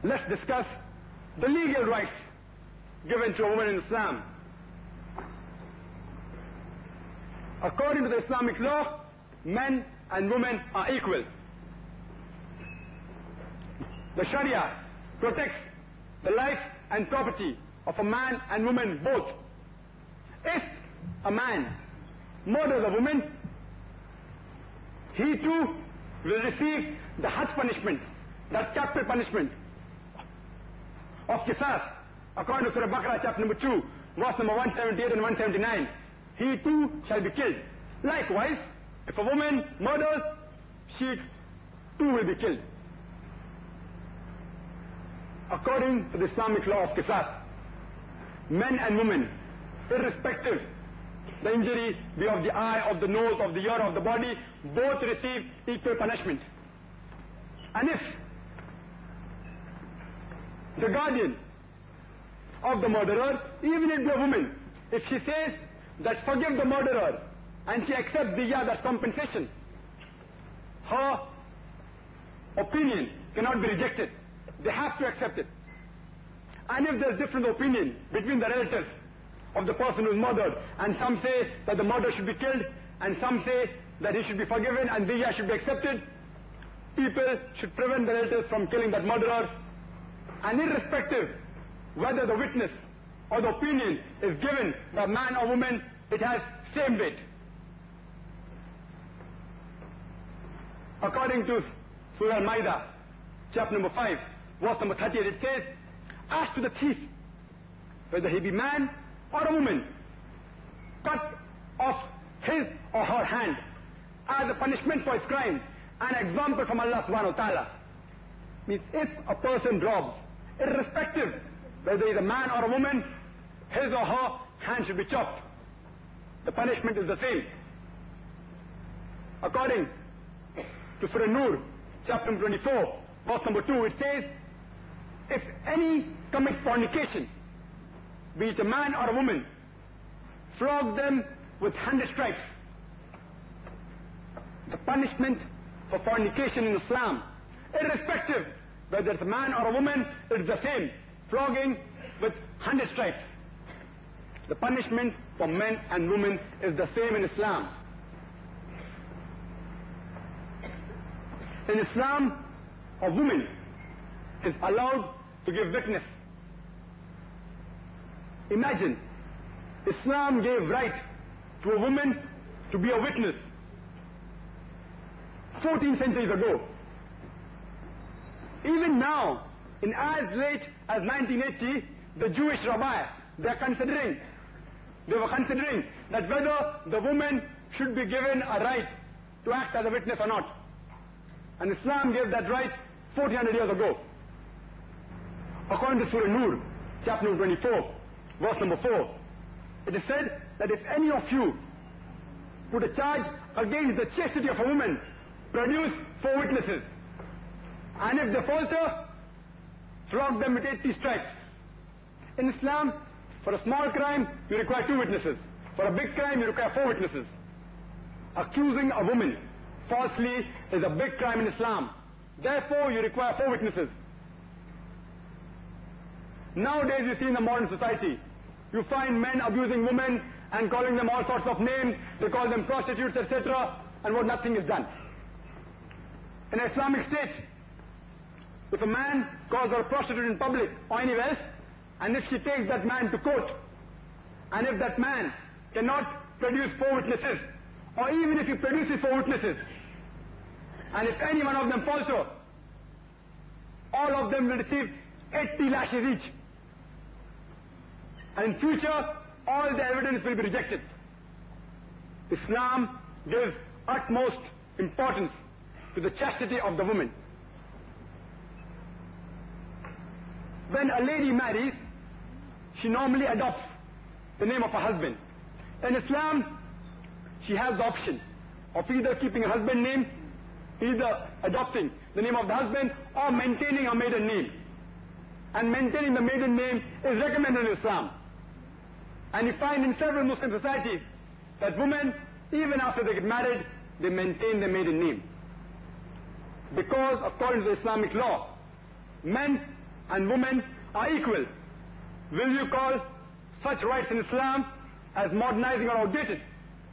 let's discuss the legal rights given to a woman in Islam. According to the Islamic law, men and women are equal. The Sharia protects the life and property of a man and woman both. If a man murders a woman, he too will receive the Had punishment, that capital punishment of Qisas, according to Surah Baqarah chapter number 2, verse number 178 and 179. He too shall be killed. Likewise, if a woman murders, she too will be killed. According to the Islamic law of Qisas, men and women, irrespective the injury be of the eye, of the nose, of the ear, of the body, both receive equal punishment. And if the guardian of the murderer, even if the woman, if she says that forgive the murderer and she accepts diya, that's compensation, her opinion cannot be rejected. They have to accept it. And if there's different opinion between the relatives of the person who is murdered, and some say that the murderer should be killed, and some say that he should be forgiven and diya should be accepted, people should prevent the relatives from killing that murderer, and irrespective whether the witness or the opinion is given by man or woman, it has same weight. According to Surah Al-Ma'idah, chapter number 5, verse number 38, it says, as to the thief, whether he be man or a woman, cut off his or her hand as a punishment for his crime, an example from Allah subhanahu wa ta'ala. Means if a person robs, irrespective whether he is a man or a woman, his or her hand should be chopped. The punishment is the same. According to Surah Nur, chapter 24, verse number 2, it says, if any commits fornication, be it a man or a woman, flog them with 100 stripes. The punishment for fornication in Islam, irrespective whether it's a man or a woman, it's the same. Flogging with 100 stripes. The punishment for men and women is the same in Islam. In Islam, a woman is allowed to give witness. Imagine, Islam gave right to a woman to be a witness 14 centuries ago. Even now, in as late as 1980, the Jewish rabbi, they were considering that whether the woman should be given a right to act as a witness or not. And Islam gave that right 1400 years ago. According to Surah Nur, chapter number 24, verse number 4, it is said that if any of you put a charge against the chastity of a woman, produce 4 witnesses. And if they falter, flog them with 80 stripes. In Islam, for a small crime, you require 2 witnesses. For a big crime, you require 4 witnesses. Accusing a woman falsely is a big crime in Islam. Therefore, you require 4 witnesses. Nowadays, you see in the modern society, you find men abusing women and calling them all sorts of names. They call them prostitutes, etc. And what nothing is done. In an Islamic state, if a man calls her a prostitute in public or anywhere else, and if she takes that man to court, and if that man cannot produce 4 witnesses, or even if he produces 4 witnesses, and if any one of them falter, all of them will receive 80 lashes each. And in future, all the evidence will be rejected. Islam gives utmost importance to the chastity of the woman. When a lady marries, she normally adopts the name of her husband. In Islam, she has the option of either keeping her husband's name, either adopting the name of the husband, or maintaining her maiden name. And maintaining the maiden name is recommended in Islam. And you find in several Muslim societies that women, even after they get married, they maintain their maiden name. Because according to the Islamic law, men and women are equal. Will you call such rights in Islam as modernizing or outdated?